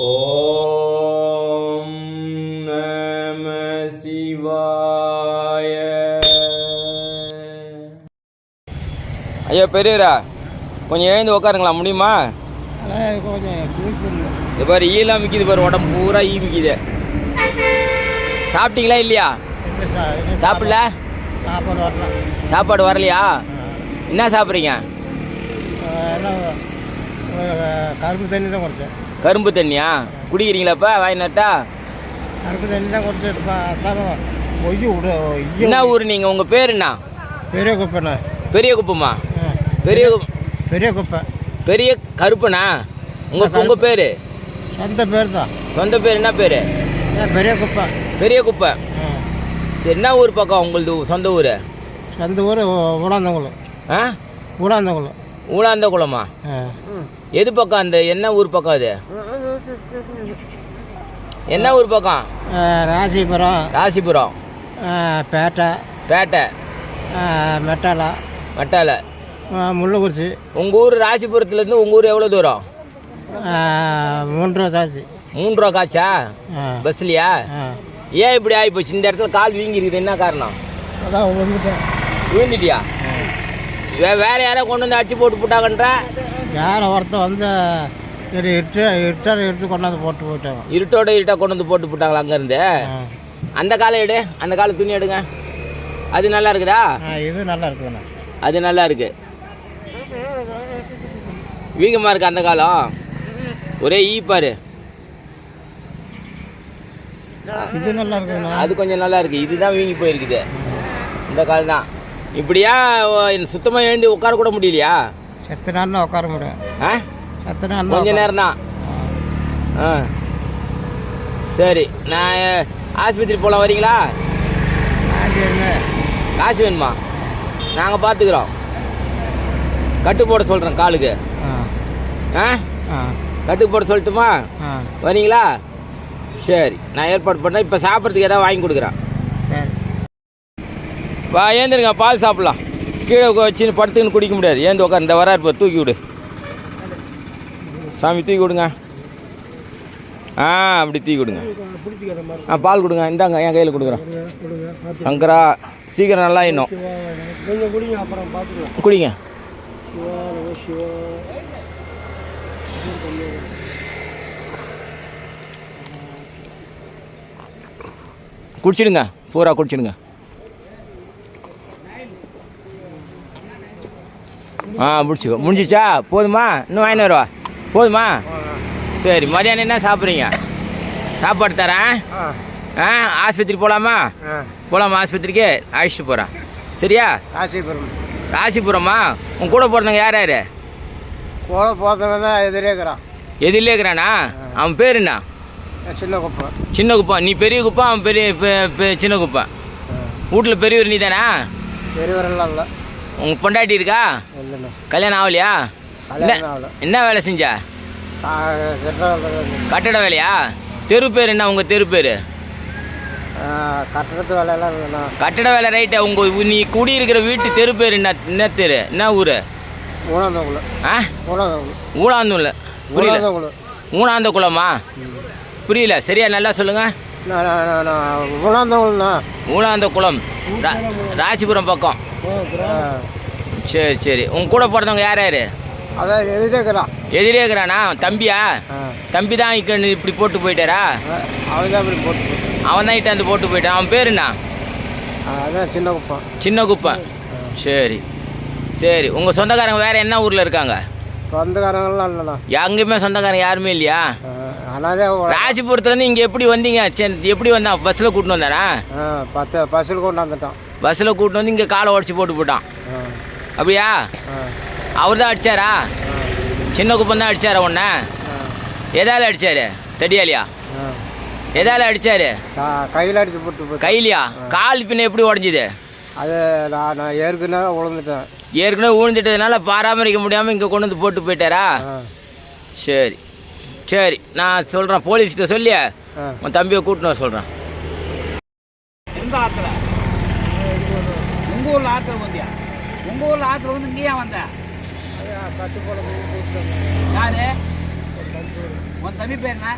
ஓம் நம சிவாய. ஐயா பெரியரா, கொஞ்சம் எழுந்து உட்காருங்களா, முடியுமா? இது பாரு, ஈலாம் மிக்குது பாரு, உடம்பு பூரா ஈ மிக்குது. சாப்பிட்டீங்களா இல்லையா? சாப்பிடல. சாப்பாடு வரலையா? என்ன சாப்பிட்றீங்க? கரும்பு தண்ணி தான் குறைச்சேன். கரும்பு தண்ணியா குடிக்கிறீங்களாப்பா? வாய் நட்டா கரும்பு தண்ணி தான் குறைச்சேன். என்ன ஊர் நீங்கள்? உங்கள் பேர் என்ன? பெரிய குப்பைண்ணா. பெரிய குப்பமா? பெரிய பெரிய குப்பை. பெரிய கருப்பண்ணா? உங்கள் பேர்? சொந்த பேர் தான். சொந்த பேர் என்ன பேர்? பெரிய குப்பை. பெரிய குப்பை. சரி, என்ன ஊர் பக்கம் உங்களது? சொந்த ஊர்? சொந்த ஊர் ஊடாந்தகுளம். ஆ, ஊடாந்தகுளம். ஊடாந்தகுளமா? எது பக்கம்? அந்த என்ன ஊர் பக்கம் அது? என்ன ஊர் பக்கம்? ராசிபுரம். ராசிபுரம். பேட்டை. பேட்டை. மெட்டாலா. மெட்டாலை. முள்ளக்குறிச்சி. உங்கள் ஊர் ராசிபுரத்துலேருந்து உங்கள் ஊர் எவ்வளோ தூரம்? 3 ரூபா காசு. 3 ரூபா காய்ச்சா பஸ்லையா? ஏன் இப்படி ஆகிப்போச்சு? இந்த இடத்துல கால் வீங்கி இருக்குது, என்ன காரணம்? அதான் விழுந்துட்டேன். விழுந்துட்டியா? வேற யாரோ கொண்டு வந்து அடிச்சு போட்டாங்கன்ற? யாரை ஒருத்தர் வந்து இருட்டு கொண்டாந்து போட்டு போயிட்டாங்க. இருட்டா கொண்டு வந்து போட்டாங்களா அங்கேருந்து? அந்த காலை எடு, அந்த காலை துணி எடுங்க. அது நல்லா இருக்குதா? இது நல்லா இருக்குதுண்ணா. அது நல்லா இருக்கு. வீகமாக இருக்கு அந்த காலம், ஒரே ஈ பாரு. இது நல்லா இருக்குதுண்ணா. அது கொஞ்சம் நல்லா இருக்கு. இதுதான் வீங்கி போயிருக்குது இந்த காலம் தான். இப்படியா சுத்தமாக எழுந்து உட்கார கூட முடியலையா? செத்த நேரம் தான் உட்கார முடியும். செத்த நேரம் கொஞ்ச நேரம் தான். சரி, நான் ஆஸ்பத்திரி போகலாம், வரீங்களா? காசு வேணுமா? நாங்கள் பார்த்துக்குறோம். கட்டு போட சொல்கிறேன் காலுக்கு. கட்டு போட சொல்லட்டுமா? வரீங்களா? சரி, நான் ஏற்பாடு பண்ணேன். இப்போ சாப்பிட்றதுக்கு ஏதாவது வாங்கி கொடுக்குறேன். வா, ஏந்துருங்க, பால் சாப்பிட்லாம். கீழே வச்சு படுத்துன்னு குடிக்க முடியாது. ஏந்து உட்கார். இந்த வராரு இப்போ, தூக்கி விடு சாமி, தூக்கி விடுங்க. அப்படி தூக்கி விடுங்க. பால் கொடுங்க. இந்தாங்க, என் கையில் கொடுக்குறேன். சங்கரா, சீக்கிரம் நல்லா இன்னும் குடிங்க. குடிச்சிடுங்க, பூரா குடிச்சிடுங்க. முடிச்சுக்கோ. முடிஞ்சிச்சா? போதுமா? இன்னும் வாங்கிட்டு வருவா? போதுமா? சரி, மதியானம் என்ன சாப்பிட்றீங்க? சாப்பாடு தரேன். ஆஸ்பத்திரி போகலாமா? போகலாமா? ஆஸ்பத்திரிக்கு அழைச்சிட்டு போகிறேன். சரியா? ராசிபுரம். ராசிபுரமா? உன் கூட போகிறவங்க யார் யார்? கூட போகிறவங்க தான் எதிரேக்கிறான். எதிரிலே இருக்கிறானா? அவன் பேர் என்ன? சின்ன குப்பை. சின்ன குப்பா? நீ பெரிய குப்பா, அவன் பெரிய சின்ன குப்பா. வீட்டில் பெரியவர் நீ தானா? பெரியவரெல்லாம் இல்லை. உங்கள் பொண்டாட்டி இருக்கா? இல்லைண்ணா. கல்யாணம் ஆகலையா? என்ன வேலை செஞ்சா? கட்டட வேலையா? தெரு பேர் என்ன உங்கள் தெரு பேர்? கட்டடத்து வேலையெல்லாம் இல்லைண்ணா. கட்டட வேலை ரைட்டா? நீ குடியிருக்கிற வீட்டு தெரு பேர் என்ன தெரு? என்ன ஊர்? ஊனாந்தகுளம். ஊனாந்தகுளம். புரியல. ஊனாந்தகுளமா? புரியல. சரியா நல்லா சொல்லுங்கள். ஊனாந்தகுளம், ராசிபுரம் பக்கம். சரி சரி. உங்க கூட போகிறவங்க யார் யார்? அதான் எதிரேக்கிறான். எதிரே இருக்கிறானா? தம்பியா? தம்பி தான் இப்படி போட்டு போயிட்டாரா? அவன் தான் இப்படி போட்டு. அவன் தான் இட்டாந்து போட்டு போயிட்டான். அவன் பேர் என்ன? அதான் சின்ன குப்பை. சின்ன குப்பை. சரி சரி. உங்கள் சொந்தக்காரங்க வேறு என்ன ஊரில் இருக்காங்க? சொந்தக்காரங்களாம் இல்லைண்ணா. எங்கேயுமே சொந்தக்காரங்க யாருமே இல்லையா? ராசிபுரத்துலேருந்து இங்கே எப்படி வந்தீங்க? எப்படி வந்தான்? பஸ்ஸில் கூட்டின்னு வந்தானா? பஸ்ஸில் கொண்டு வந்துட்டான். பஸ்ஸில் கூட்டின்னு வந்து இங்கே காலை உடச்சி போட்டான். அப்படியா? அவர் தான் அடித்தாரா? சின்ன குப்பம் தான் அடித்தாரா உன்னை? எதால் அடித்தார்? தடியாலியா? எதால் அடித்தார்? கையில் அடிச்சு போட்டு. கையிலையா? கால் பின்ன எப்படி உடஞ்சிது? அது நான் ஏற்கனவே விழுந்துட்டேன். ஏற்கனவே விழுந்துட்டதுனால பராமரிக்க முடியாமல் இங்கே கொண்டு வந்து போட்டு போயிட்டாரா? சரி சரி, நான் சொல்கிறேன். போலீஸ்கிட்ட சொல்லி உன் தம்பியை கூட்டின்னு வர சொல்கிறேன். எந்த ஆற்றுல? உங்கள் ஊரில் ஆற்றுல வந்தியா? உங்கள் ஊரில் ஆற்றுல வந்து இங்கேயா வந்த? யாரு உன் தம்பி பேர் என்ன?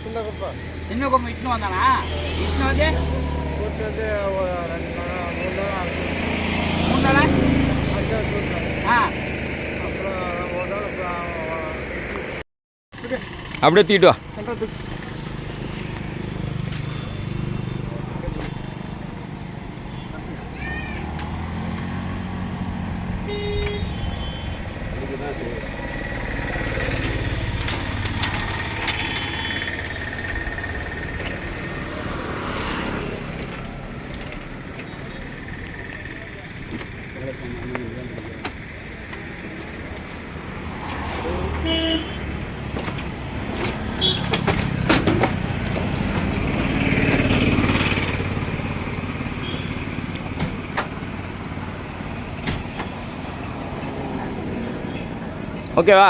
சின்ன குப்பை சின்ன கொம்பு இட்டுன்னு வந்தானா? இட்டுன்னு வந்து கூட்டு வந்து ஒரு 2 நாள் 3 நாள் ஆகும். 3 நாளா? ஆ அப்புறம் ஒரு நாள் அப்படியே தூக்கிட்டு வா. ஓகேவா?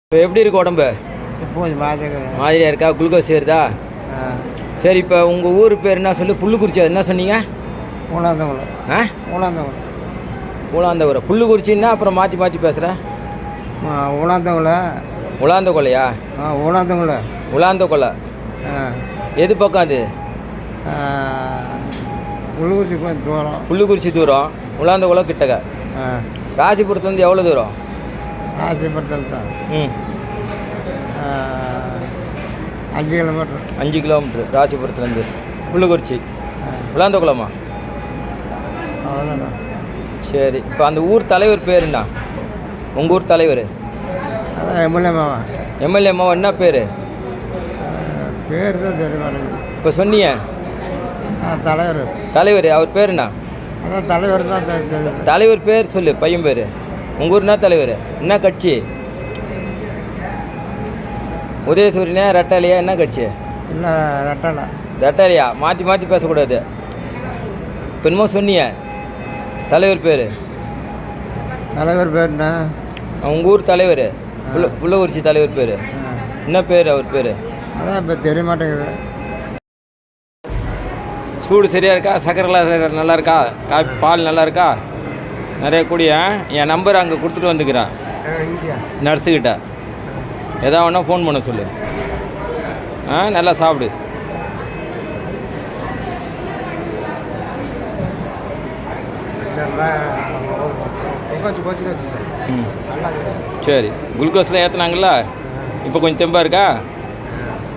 இப்போ எப்படி இருக்கு உடம்பு? இப்போ மாதிரியா இருக்கா? குளுக்கோஸ் ஏறுதா? சரி, இப்போ உங்கள் ஊர் பேர் என்ன சொல்லு? புல்லுக்குறிச்சி. அது என்ன சொன்னீங்க? ஊனாந்தகுளம். ஆ, ஊனாந்தகுளம். ஊலாந்தகுளம். புல்லுக்குறிச்சின்னா அப்புறம் மாற்றி மாற்றி பேசுகிறேன். ஊனாந்தகுளம். உலாந்த கொலையா? ஊனாந்தகுளம். உலாந்த கொலை எது பக்கம் அது? புல்லுக்குறிச்சி கொஞ்சம் தூரம். புல்லுக்குறிச்சி தூரம், உலாந்த கொலை கிட்டக்க. ராசிபுரத்துலேருந்து எவ்வளோ தூரம்? ராசிபுரத்தில் தான். ம், 5 கிலோமீட்டர். 5 கிலோமீட்ரு ராசிபுரத்துலேருந்து புல்லுக்குறிச்சி. உலாந்த குளமா? அவ்வளோதான். சரி, இப்போ அந்த ஊர் தலைவர் பேர் என்ன? உங்கள் ஊர் தலைவர்? அதான் எம்எல்ஏ மாவன். எம்எல்ஏ மாவன் என்ன பேர்? பேர் தான் தெரிய மாட்டேங்குது. இப்போ சொன்னீங்க தலைவர். தலைவர், அவர் பேர் என்ன? அதான் தலைவர் தான் தெரியுது. தலைவர் பேர் சொல்லு, பையன் பேர். உங்கள் ஊர் என்ன தலைவர்? என்ன கட்சி? உதயசூரியனா ரெட்டாலியா? என்ன கட்சி? இல்லை ரெட்டலை. ரெட்டாலியா? மாற்றி மாற்றி பேசக்கூடாது. இப்போ என்னமோ சொன்னீங்க தலைவர் பேர். தலைவர் பேர் என்ன? உங்கள் ஊர் தலைவர் புள்ளக்குறிச்சி தலைவர் பேர் என்ன பேர்? அவர் பேர் அதான் இப்போ தெரிய மாட்டேங்குது. சூடு சரியாக இருக்கா? சக்கரைலாம் நல்லா இருக்கா? காப்பி பால் நல்லா இருக்கா? நிறைய கூடிய என் நம்பர் அங்கே கொடுத்துட்டு வந்துக்கிறேன் நர்ஸுக்கிட்ட. எதாவது ஒன்றா ஃபோன் பண்ண சொல்லு. நல்லா சாப்பிடு. ம், சரி. குளுக்கோஸ்லாம் ஏற்றுனாங்களா? இப்போ கொஞ்சம் தெம்பாக இருக்கா?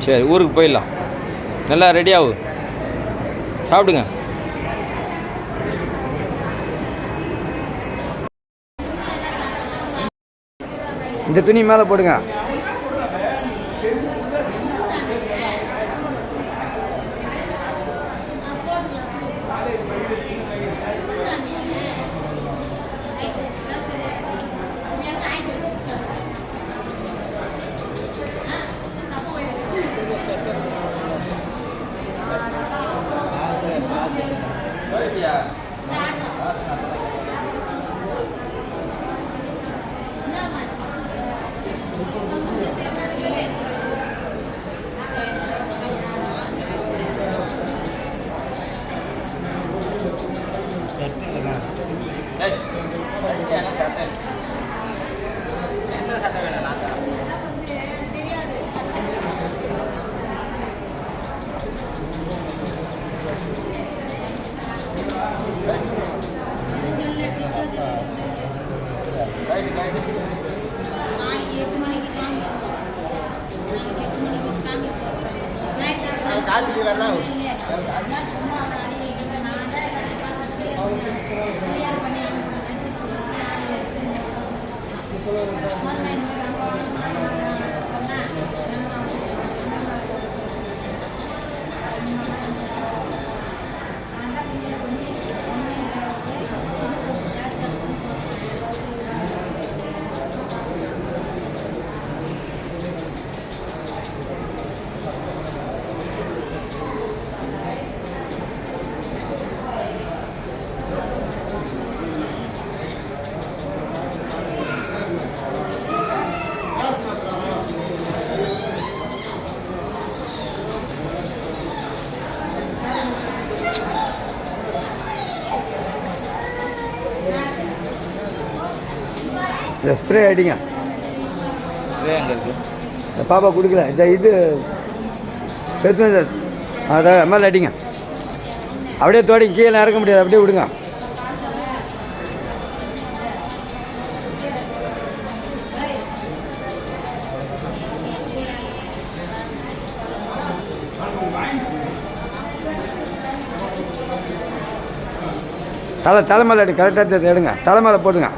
சரி, ஊருக்கு போயிடலாம். நல்லா ரெடி ஆகு, சாப்பிடுங்க. இந்த துணி மேலே போடுங்க. ஸ்ப்ரே அடிங்க. எங்கே இருக்குது? இந்த பாப்பா கொடுக்கல. இது அதான் மேலே அடிங்க. அப்படியே தோடி கீழே இறக்க முடியாது, அப்படியே விடுங்க. தலைமையில் அடி, கரெக்டாக எடுங்க. தலைமையில் போடுங்க.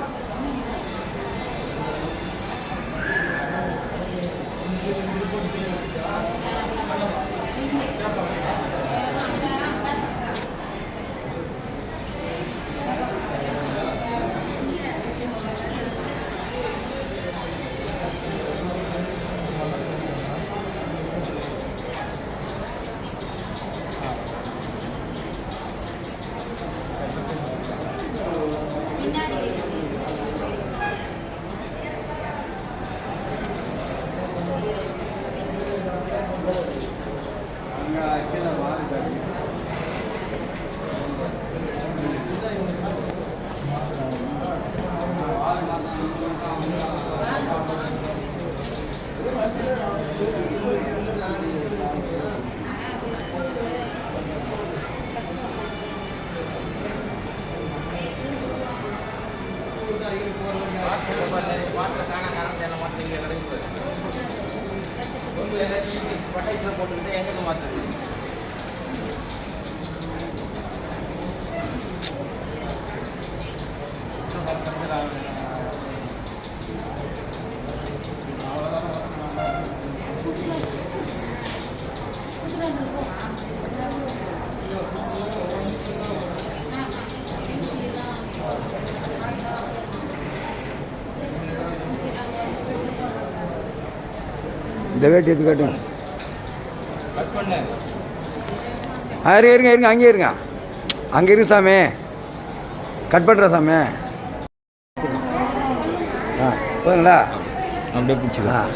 போட்டுக்கிட்டு எங்கே மாற்றுறது? இந்த வேட்டி எடுத்து காட்டுங்க. பண்ணு. இருங்க இருங்க, அங்கே இருங்க. அங்கே இருக்கு சாமி. கட் பண்ணுற சாமி. போதுங்களா? அப்படியே பிடிச்சிக்கலாம்.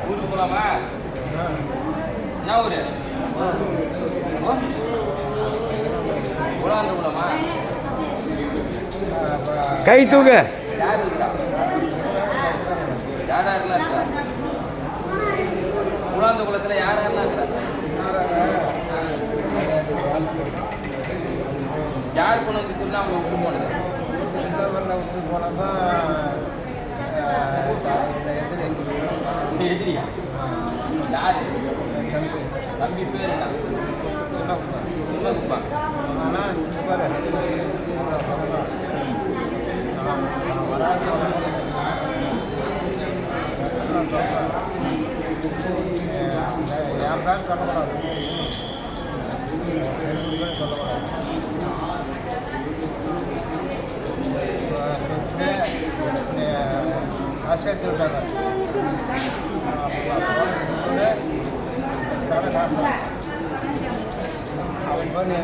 ஊருக்கு போகலாமா? என்ன ஊரு? உலாந்து போகலாமா? கை தூக்கு. யார் இருக்கா? யார் யாரெல்லாம் இருக்கா? உலாந்த குளத்தில் யார் யாரெல்லாம் இருக்கிறா? யார் கொண்டு வந்து திருநாமலை விட்டு போனது? விட்டு போனால் தான் எதிரியா? யாரு? தம்பி பேர் என்ன? சின்ன குப்பா. என் பேர் சொல்லக்கூடாது. சொல்லக்கூடாது. சேர்த்து விட்டாங்க. அவன் பண்ணி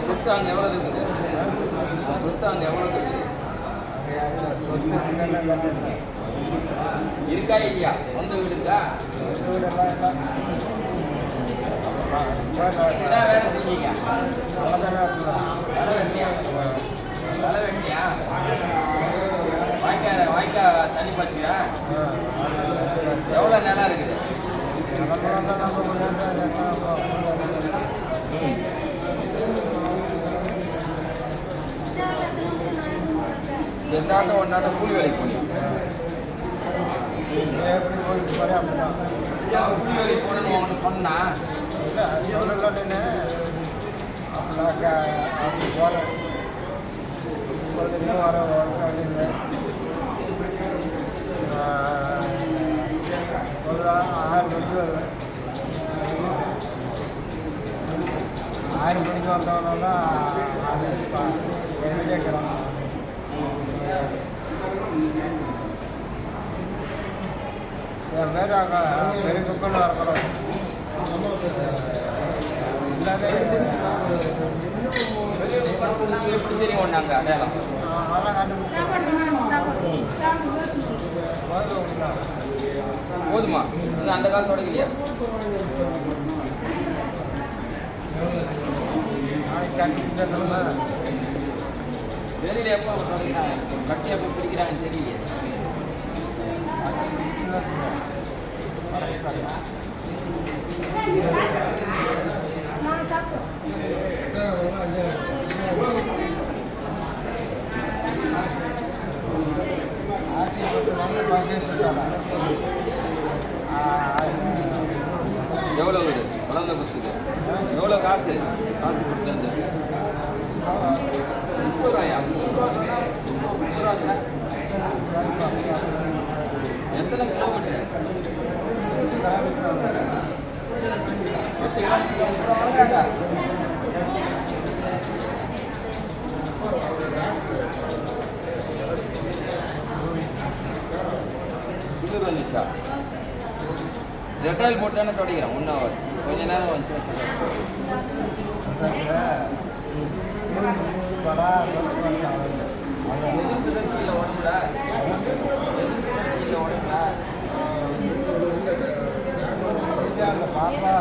சொத்து அங்கே எவ்வளோ இருக்குது? சொத்து அங்கே எவ்வளோ இருக்குது? இருக்கா இல்லையா? சொந்த வீடு இருக்கா? என்ன வேலை செஞ்சீங்க? வேலை வெட்டியா? வாய்க்கா தண்ணி பாய்ச்சியா? எவ்வளோ நிலம் இருக்குது? என்னாட்டம் ஒன்னாட்டம் கூலி வேலைக்கு போனீங்க கூலி வேலைக்கு போனேன்னு உங்கள்கிட்ட சொன்னா ஆயிரம் மணிக்கு வந்தவனா கேட்குறான். என் பேர் அங்கே பெரிய குப்பல் வரக்கூடாது இல்லாத எப்படி தெரியும் ஒன்றாங்க அடையாளம் அதெல்லாம் கண்டுபிடிச்சேன். போதுமா இன்னும் அந்த காலத்தோட இல்லையா நாளைக்கு கண்டுபிடிச்சா தெரியல எப்போ தொடங்கினாங்க கட்டி எப்போ பிடிக்கிறாங்கன்னு தெரியல எவ்வளோ வீடு குழந்தை கொடுத்துது எவ்வளோ காசு காசு கொடுத்து 30 ரூபாயா 30 ரூபா சொன்னால் 30 ரூபா எத்தனை கிலோமீட்டர் 8 கிலோமீட்டர் இன்னொரு வந்துச்சா ரெட்டாயில் போட்டு தானே தொடங்கிறேன் 1 ஹவர் கொஞ்ச நேரம் வந்துச்சு கீழே உடம்புடா கீழே உடம்புடா அந்த பாப்பா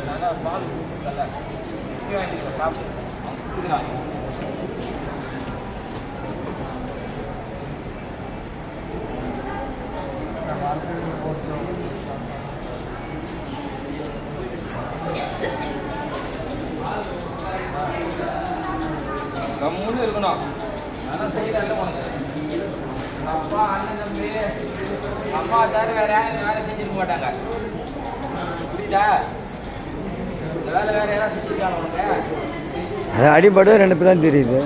நல்லா பால் கொடுத்துருக்கல சாப்பிட்டு கம்முன்னு இருக்கணும் நல்லா செய்யல உனக்கு அப்பா அண்ணன் தம்பி அம்மா தவிர வேற யாரும் வேலை செஞ்சிருக்க மாட்டாங்க புரியுதா இந்த வேலை வேற யாராவது செஞ்சிருக்காங்க உனக்கு அது அடிபடும் 2 பேர் தான் தெரியுது.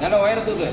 நல்ல உயரத்துக்கு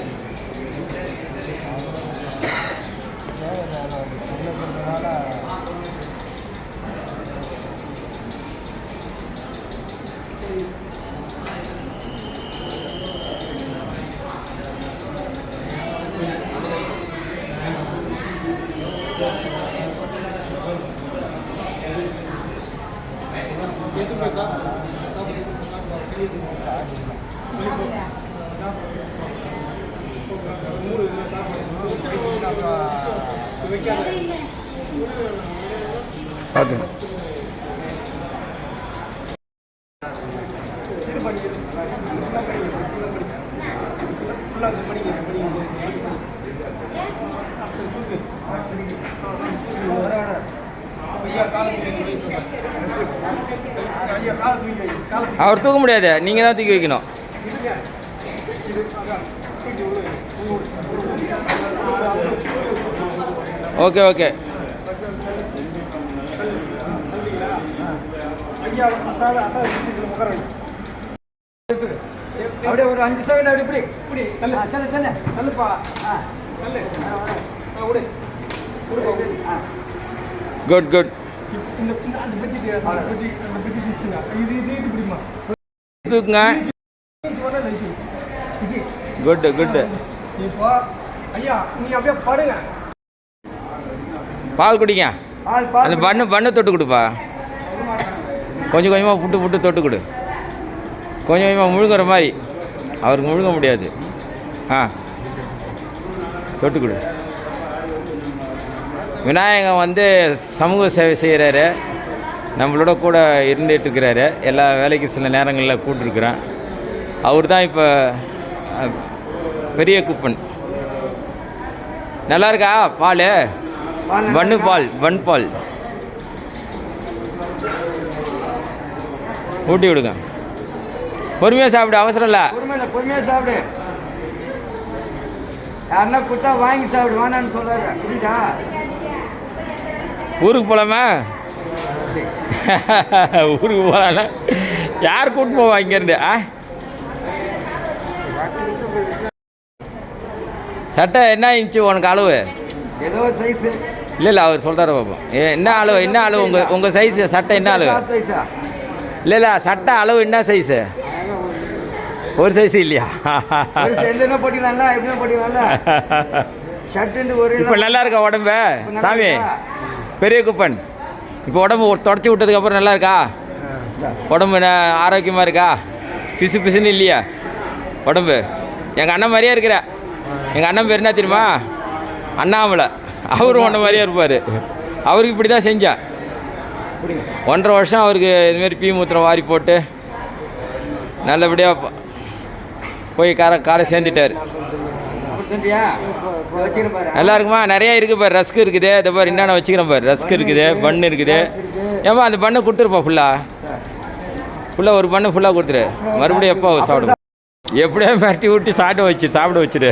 பார்த்து அவர் தூக்க முடியாது நீங்கள் தான் தூக்கி வைக்கணும். ஓகே ஓகே அப்படியே ஒரு 5 செகண்ட் அப்படி இப்படி இப்படி தள்ளு தள்ளு தள்ளு தள்ளுப்பா தள்ளு விடு குட் குட் தூக்குங்க குட் குட் இப்போ ஐயா நீ அப்படியே படுங்க பால் குடிங்க பால் பால் அந்த பண்ணு தொட்டு கொடுப்பா கொஞ்சம் கொஞ்சமாக புட்டு தொட்டு கொடு கொஞ்சம் கொஞ்சமாக முழுங்குற மாதிரி அவருக்கு முழுங்க முடியாது. ஆ தொட்டு கொடு. விநாயகன் வந்து சமூக சேவை செய்கிறாரு, நம்மளோட கூட இருந்துகிட்ருக்கிறாரு. எல்லா வேலைக்கு சில நேரங்களில் கூப்பிட்டுருக்குறேன். அவர் தான் இப்போ பெரிய குப்பன். நல்லா இருக்கா பால்? பன்னு பால், பன் பால் ஊட்டி விடுங்க. பொறுமையாக சாப்பிடு, அவசரம் இல்லை. பொறுமையாக சாப்பிடு. யாருன்னா கொடுத்தா வாங்கி சாப்பிடு, வேணான்னு சொல்கிறாரு. புரியுதா? ஊருக்கு போகலாமா? ஊருக்கு போகலான்னா யார் கூப்பிட்டு போவா இங்கேருந்து? சட்டை என்ன இன்ச்சு உனக்கு அளவு? ஏதோ ஒரு சைஸு. இல்லை அவர் சொல்கிறாரு பார்ப்போம். என்ன அளவு? என்ன அளவு உங்கள் சைஸு? சட்டை என்ன அளவு? இல்லை சட்டை அளவு என்ன சைஸு? ஒரு சைஸ் இல்லையா? இப்போ நல்லா இருக்கா உடம்பு சாமி? பெரிய குப்பன் இப்போ உடம்பு தொடச்சி விட்டதுக்கப்புறம் நல்லா இருக்கா? உடம்பு ஆரோக்கியமாக இருக்கா? பிசு பிசுன்னு இல்லையா உடம்பு? எங்கள் அண்ணன் மாதிரியே இருக்கிற. எங்கள் அண்ணன் பேர் என்ன தெரியுமா? அண்ணாமலை. அவரும் ஒன்றை மாதிரியே இருப்பார். அவருக்கு இப்படி தான் செஞ்சேன். 1.5 வருஷம் அவருக்கு இதுமாரி பீ மூத்திரம் வாரி போட்டு நல்லபடியாக போய் காரை சேர்ந்துட்டார். நல்லா இருக்குமா? நிறையா இருக்குது பாரு. ரஸ்க் இருக்குது. இதை பாரு என்னென்ன வச்சுக்கிறேன் பாரு. ரஸ்க் இருக்குது, பன்னு இருக்குது. ஏம்மா அந்த பண்ணை கொடுத்துருப்பா ஃபுல்லாக ஒரு பண்ணு ஃபுல்லாக கொடுத்துரு. மறுபடியும் எப்போ சாப்பிடுவோம்? எப்படியோ மிரட்டி விட்டு சாப்பிட வச்சுரு.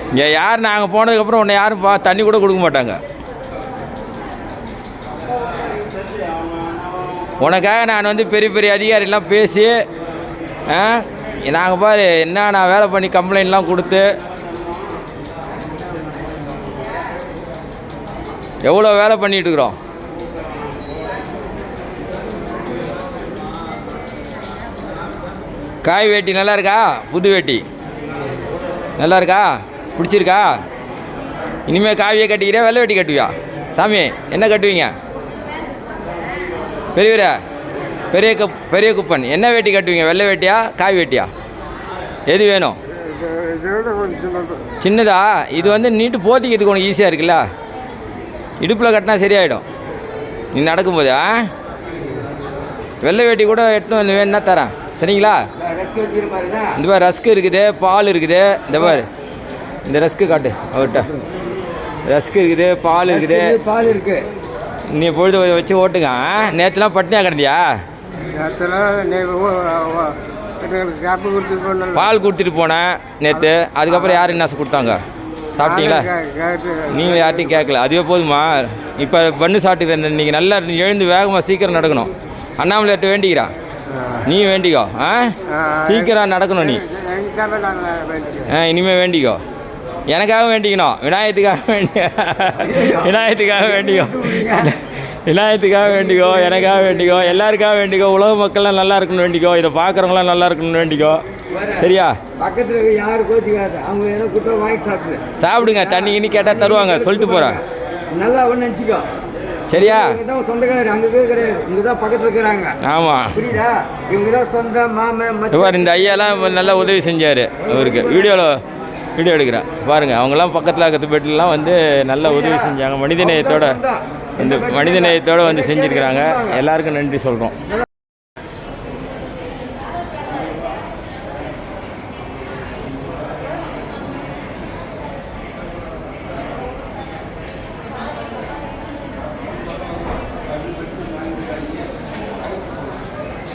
இங்கே யார் நாங்கள் போனதுக்கப்புறம் உன்னை யாரும் தண்ணி கூட கொடுக்க மாட்டாங்க. உனக்காக நான் வந்து பெரிய பெரிய அதிகாரிலாம் பேசி நாங்கள் பாரு என்ன நான் வேலை பண்ணி கம்ப்ளைண்ட்லாம் கொடுத்து எவ்வளோ வேலை பண்ணிகிட்ருக்குறோம். காய் வேட்டி நல்லா இருக்கா? புது வேட்டி நல்லா இருக்கா? பிடிச்சிருக்கா? இனிமேல் காவியை கட்டிக்கிறியா வெள்ளை வேட்டி கட்டுவியா? சாமி என்ன கட்டுவீங்க? பெரியவரா? பெரிய குப்பன் என்ன வேட்டி கட்டுவீங்க? வெள்ளை வேட்டியா காய் வேட்டியா? எது வேணும்? சின்னதா? இது வந்து நீட்டு போத்திக்கிறதுக்கு உனக்கு ஈஸியாக இருக்குல்ல. இடுப்பில் கட்டினா சரியாயிடும் நீ நடக்கும்போது. வெள்ளை வேட்டி கூட எட்டுன்னு வந்து வேணுன்னா தரேன். சரிங்களா? இந்த மாதிரி ரஸ்க்கு இருக்குது, பால் இருக்குது. இந்த மாதிரி இந்த ரஸ்க்கு காட்டு அவர்கிட்ட. ரஸ்க்கு இருக்குது, பால் இருக்குது. பால் இருக்கு. நீ பொழுது வச்சு ஓட்டுங்க. நேற்றுலாம் பட்டினியாக கிடந்தியா? பால் கொடுத்துட்டு போனேன் நேற்று. அதுக்கப்புறம் யார் என்ன கொடுத்தாங்க? சாப்பிட்டீங்களா? நீங்கள் யார்ட்டையும் கேட்கல. அதுவே போதுமா? இப்போ பண்ணு சாப்பிட்டு இன்றைக்கி நல்லா எழுந்து வேகமாக சீக்கிரம் நடக்கணும். அண்ணாமலையாட்ட வேண்டிக்கிறா. நீ வேண்டிக்கோ. சீக்கிரம் நடக்கணும் நீ. இனிமேல் வேண்டிக்கோ. எனக்காக வேண்டிக்கணும். விநாயகத்துக்காக வேண்டிக்கோ. எனக்காக வேண்டிக்கோ. எல்லாருக்காக வேண்டிக்கோ. உலக மக்கள்லாம் நல்லா இருக்கணும்னு வேண்டிக்கோ. இதை பார்க்குறவங்களாம் நல்லா இருக்கணும்னு வேண்டிக்கோ. சரியா? பக்கத்தில் யாரு கோச்சிக்காது. அவங்க ஏதோ குற்றம் வாங்கி சாப்பிடுங்க. தண்ணி கிண்ணி கேட்டால் தருவாங்க. சொல்லிட்டு போகிறேன். நல்லா ஒன்று நினச்சிக்கோ. சரியா? சொந்தக்காரர் அங்கே கிடையாது. இங்கே தான் பக்கத்தில் இருக்கிறாங்க. ஆமாம் புரியுதா? இவங்க தான் சொந்த மாமன். இந்த ஐயாலாம் நல்லா உதவி செஞ்சார் அவருக்கு. வீடியோ எடுக்கிறேன் பாருங்கள். அவங்களாம் பக்கத்தில் இருக்கிற பெட்டிலலாம் வந்து நல்லா உதவி செஞ்சாங்க. மனிதநேயத்தோடு வந்து செஞ்சுருக்கிறாங்க. எல்லாருக்கும் நன்றி சொல்கிறோம்.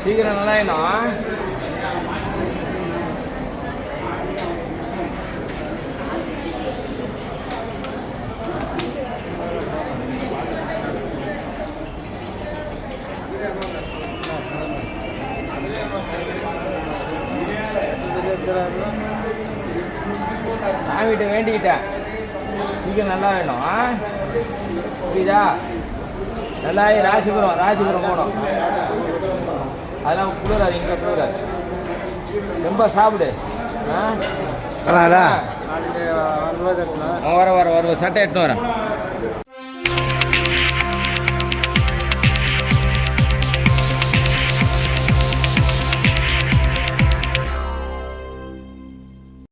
சீக்கிரம் நல்லா என்ன சாமிகிட்ட வேண்டிக்கிட்டேன். சீக்கிரம் நல்லா வேணும். புரியுதா? நல்லா ராசிபுரம் போகணும். அதெல்லாம் குளிராது. இங்கே குளிராது. ரொம்ப சாப்பிடு. வர சட்டை எடுத்துன்னு வரேன்.